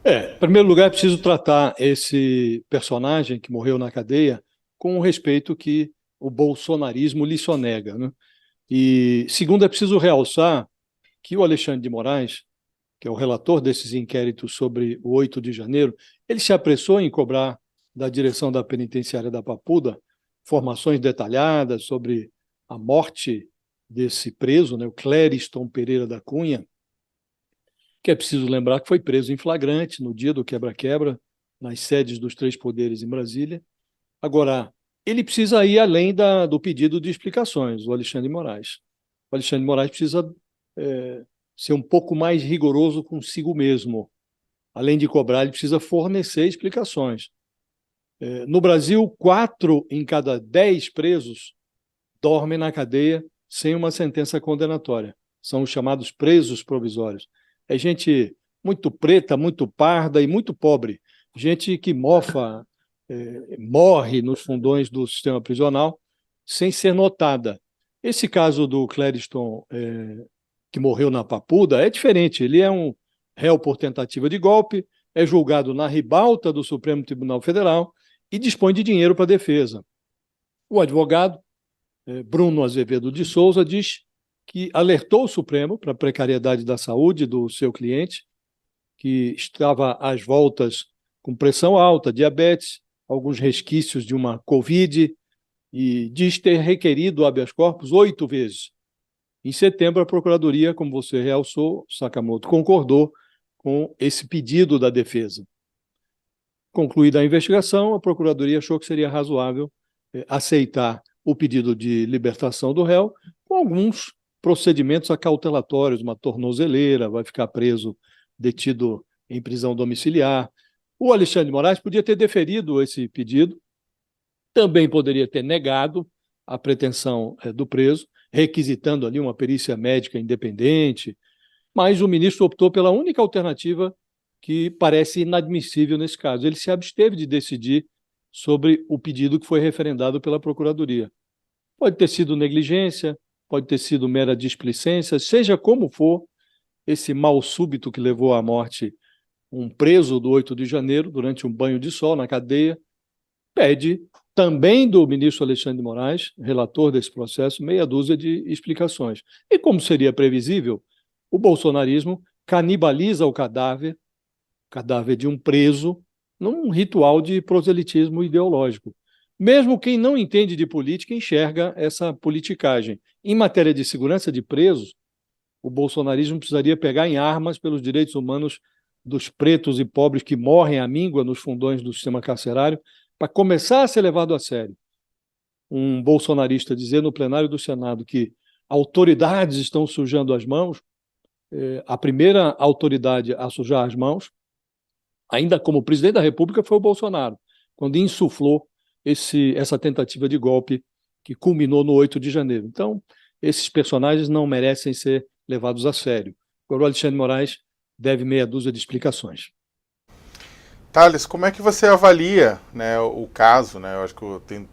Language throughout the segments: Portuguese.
Em primeiro lugar, é preciso tratar esse personagem que morreu na cadeia com o respeito que o bolsonarismo lhe sonega, né? E, segundo, é preciso realçar que o Alexandre de Moraes, que é o relator desses inquéritos sobre o 8 de janeiro, ele se apressou em cobrar da direção da penitenciária da Papuda informações detalhadas sobre a morte desse preso, né, o Clériston Pereira da Cunha, que é preciso lembrar que foi preso em flagrante no dia do quebra-quebra, nas sedes dos três poderes em Brasília. Agora, ele precisa ir além do pedido de explicações, o Alexandre de Moraes. O Alexandre de Moraes precisa ser um pouco mais rigoroso consigo mesmo. Além de cobrar, ele precisa fornecer explicações. No Brasil, 4 em cada 10 presos dormem na cadeia sem uma sentença condenatória. São os chamados presos provisórios. É gente muito preta, muito parda e muito pobre. Gente que morre nos fundões do sistema prisional sem ser notada. Esse caso do Clériston, que morreu na Papuda, é diferente. Ele é um réu por tentativa de golpe, é julgado na ribalta do Supremo Tribunal Federal e dispõe de dinheiro para a defesa. O advogado, Bruno Azevedo de Souza, diz que alertou o Supremo para a precariedade da saúde do seu cliente, que estava às voltas com pressão alta, diabetes, alguns resquícios de uma Covid, e diz ter requerido habeas corpus 8 vezes. Em setembro, a Procuradoria, como você realçou, Sakamoto, concordou com esse pedido da defesa. Concluída a investigação, a Procuradoria achou que seria razoável aceitar o pedido de libertação do réu, com alguns procedimentos acautelatórios, uma tornozeleira, vai ficar preso, detido em prisão domiciliar. O Alexandre de Moraes podia ter deferido esse pedido, também poderia ter negado a pretensão do preso, requisitando ali uma perícia médica independente, mas o ministro optou pela única alternativa que parece inadmissível nesse caso. Ele se absteve de decidir sobre o pedido que foi referendado pela Procuradoria. Pode ter sido negligência, pode ter sido mera displicência, seja como for, esse mal súbito que levou à morte um preso do 8 de janeiro, durante um banho de sol na cadeia, pede também do ministro Alexandre de Moraes, relator desse processo, meia dúzia de explicações. E como seria previsível, o bolsonarismo canibaliza o cadáver de um preso, num ritual de proselitismo ideológico. Mesmo quem não entende de política enxerga essa politicagem. Em matéria de segurança de presos, o bolsonarismo precisaria pegar em armas pelos direitos humanos dos pretos e pobres que morrem à míngua nos fundões do sistema carcerário, para começar a ser levado a sério. Um bolsonarista dizer no plenário do Senado que autoridades estão sujando as mãos, a primeira autoridade a sujar as mãos, ainda como presidente da República, foi o Bolsonaro, quando insuflou essa tentativa de golpe que culminou no 8 de janeiro. Então, esses personagens não merecem ser levados a sério. Agora, o Alexandre de Moraes deve meia dúzia de explicações. Thales, como é que você avalia, né, o caso? Né? Eu acho que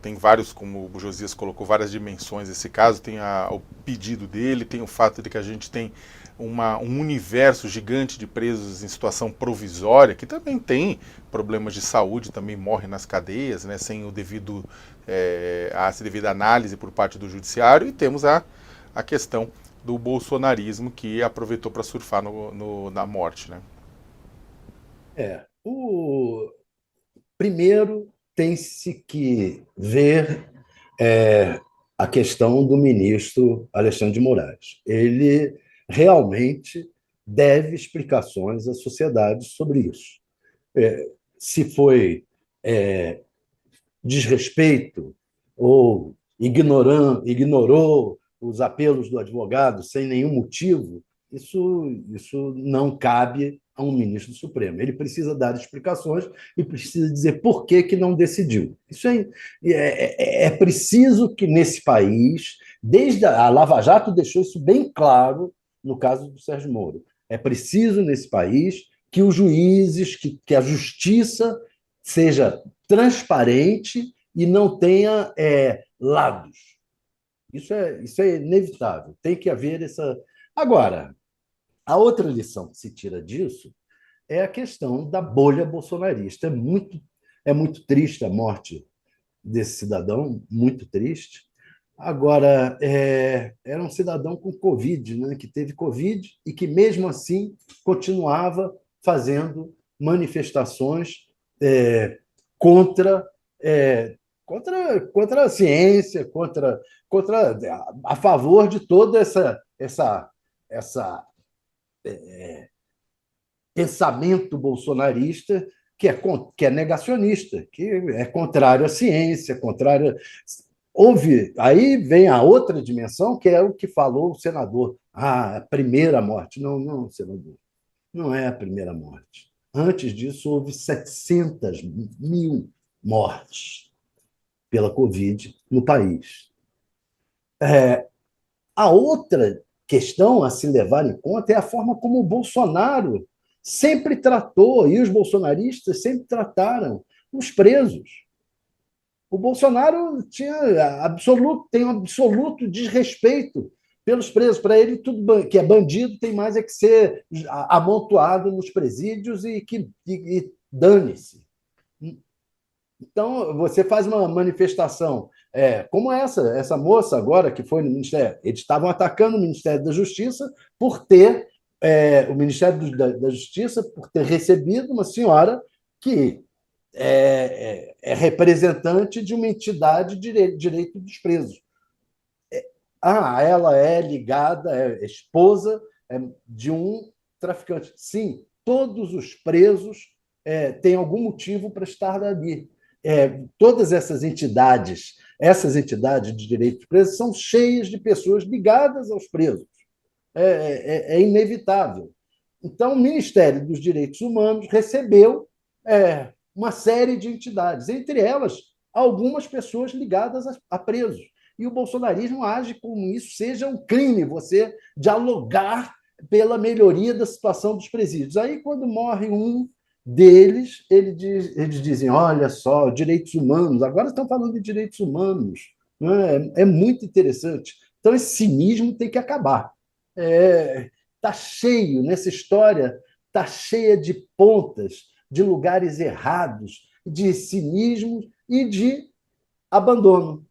tem vários, como o Josias colocou, várias dimensões esse caso. Tem o pedido dele, tem o fato de que a gente tem um universo gigante de presos em situação provisória, que também tem problemas de saúde, também morrem nas cadeias, né, sem a devida análise por parte do judiciário. E temos a questão do bolsonarismo, que aproveitou para surfar na morte. Né? O primeiro tem-se que ver a questão do ministro Alexandre de Moraes. Ele realmente deve explicações à sociedade sobre isso. Se foi desrespeito ou ignorou os apelos do advogado sem nenhum motivo, isso não cabe a um ministro do Supremo. Ele precisa dar explicações e precisa dizer por que não decidiu. Isso é preciso que nesse país, desde a Lava Jato deixou isso bem claro no caso do Sérgio Moro. É preciso nesse país que os juízes, que a justiça seja transparente e não tenha lados. Isso é inevitável. Tem que haver essa. Agora, a outra lição que se tira disso é a questão da bolha bolsonarista. É muito triste a morte desse cidadão, muito triste. Agora, era um cidadão com Covid, né, que teve Covid e que, mesmo assim, continuava fazendo manifestações contra, contra a ciência, contra a favor de toda essa pensamento bolsonarista que é negacionista, que é contrário à ciência, contrário. Aí vem a outra dimensão, que é o que falou o senador. A primeira morte. Não, não, senador. Não é a primeira morte. Antes disso, houve 700 mil mortes pela Covid no país. A outra questão a se levar em conta é a forma como o Bolsonaro sempre tratou, e os bolsonaristas sempre trataram, os presos. O Bolsonaro tem um absoluto desrespeito pelos presos. Para ele, tudo que é bandido tem mais é que ser amontoado nos presídios e dane-se. Então, você faz uma manifestação como essa moça agora que foi no Ministério. Eles estavam atacando o Ministério da Justiça por ter o Ministério da Justiça por ter recebido uma senhora que é representante de uma entidade de direito dos presos. Ela é ligada, é esposa de um traficante. Sim, todos os presos têm algum motivo para estar ali. Todas essas entidades de direito dos presos são cheias de pessoas ligadas aos presos. É inevitável. Então, o Ministério dos Direitos Humanos recebeu uma série de entidades, entre elas, algumas pessoas ligadas a presos. E o bolsonarismo age como isso seja um crime, você dialogar pela melhoria da situação dos presídios. Aí, quando morre um deles, eles dizem, olha só, direitos humanos, agora estão falando de direitos humanos. Né? É muito interessante. Então, esse cinismo tem que acabar. Está cheio, nessa história, está cheia de pontas, de lugares errados, de cinismo e de abandono.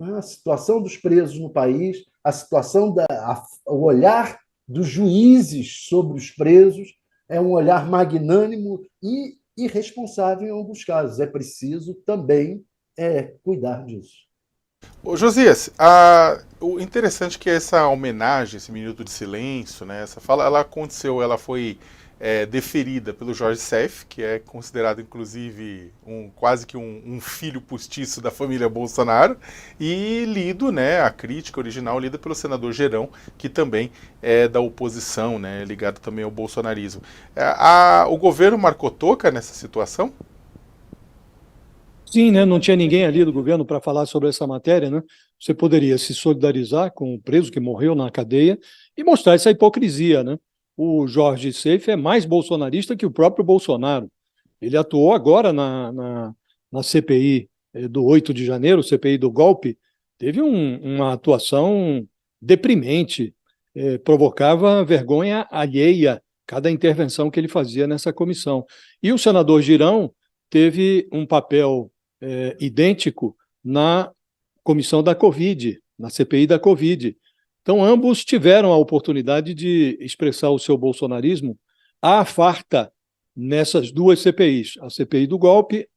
A situação dos presos no país, a situação o olhar dos juízes sobre os presos é um olhar magnânimo e irresponsável em alguns casos. É preciso também cuidar disso. Ô, Josias, o interessante é que essa homenagem, esse minuto de silêncio, né, essa fala, ela aconteceu, ela foi deferida pelo Jorge Seiff, que é considerado inclusive quase que um filho postiço da família Bolsonaro, e lido, né, a crítica original lida pelo senador Gerão, que também é da oposição, né, ligado também ao bolsonarismo. O governo marcou toca nessa situação? Sim, né? Não tinha ninguém ali do governo para falar sobre essa matéria, né? Você poderia se solidarizar com o preso que morreu na cadeia e mostrar essa hipocrisia, né? O Jorge Seiff é mais bolsonarista que o próprio Bolsonaro. Ele atuou agora na CPI do 8 de janeiro, CPI do golpe, teve uma atuação deprimente, provocava vergonha alheia cada intervenção que ele fazia nessa comissão. E o senador Girão teve um papel idêntico na comissão da Covid, na CPI da Covid. Então, ambos tiveram a oportunidade de expressar o seu bolsonarismo à farta nessas duas CPIs. A CPI do golpe,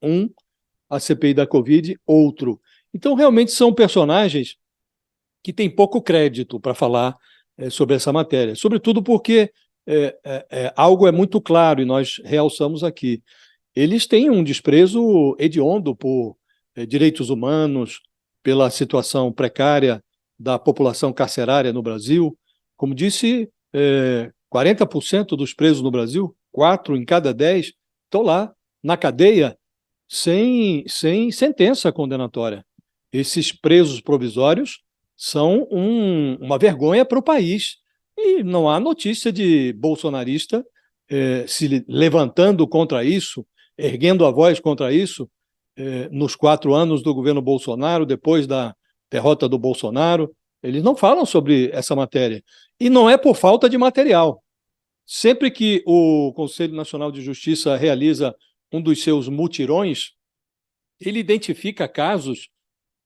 a CPI da Covid, outro. Então, realmente são personagens que têm pouco crédito para falar sobre essa matéria, sobretudo porque algo é muito claro e nós realçamos aqui. Eles têm um desprezo hediondo por direitos humanos, pela situação precária da população carcerária no Brasil. Como disse, 40% dos presos no Brasil, 4 em cada 10, estão lá na cadeia sem sentença condenatória. Esses presos provisórios são uma vergonha para o país. E não há notícia de bolsonarista se levantando contra isso, erguendo a voz contra isso, nos 4 anos do governo Bolsonaro, depois da derrota do Bolsonaro. Eles não falam sobre essa matéria. E não é por falta de material. Sempre que o Conselho Nacional de Justiça realiza um dos seus mutirões, ele identifica casos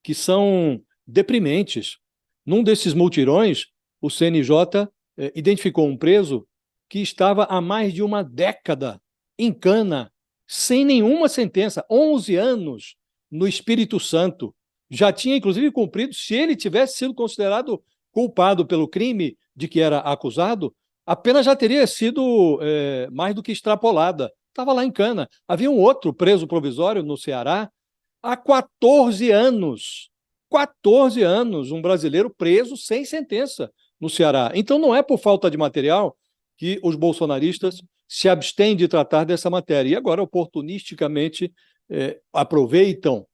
que são deprimentes. Num desses multirões, o CNJ identificou um preso que estava há mais de uma década em cana, sem nenhuma sentença, 11 anos no Espírito Santo. Já tinha, inclusive, cumprido, se ele tivesse sido considerado culpado pelo crime de que era acusado, a pena já teria sido mais do que extrapolada. Estava lá em cana. Havia um outro preso provisório no Ceará há 14 anos. 14 anos, um brasileiro preso sem sentença no Ceará. Então, não é por falta de material que os bolsonaristas se abstêm de tratar dessa matéria. E agora, oportunisticamente, aproveitam,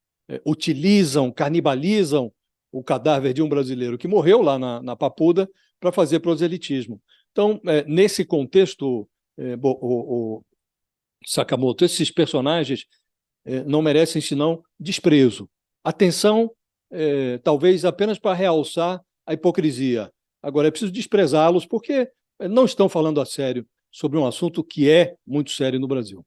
utilizam, canibalizam o cadáver de um brasileiro que morreu lá na Papuda para fazer proselitismo. Então, nesse contexto, o Sakamoto, esses personagens não merecem senão desprezo. Atenção, talvez apenas para realçar a hipocrisia. Agora, é preciso desprezá-los porque não estão falando a sério sobre um assunto que é muito sério no Brasil.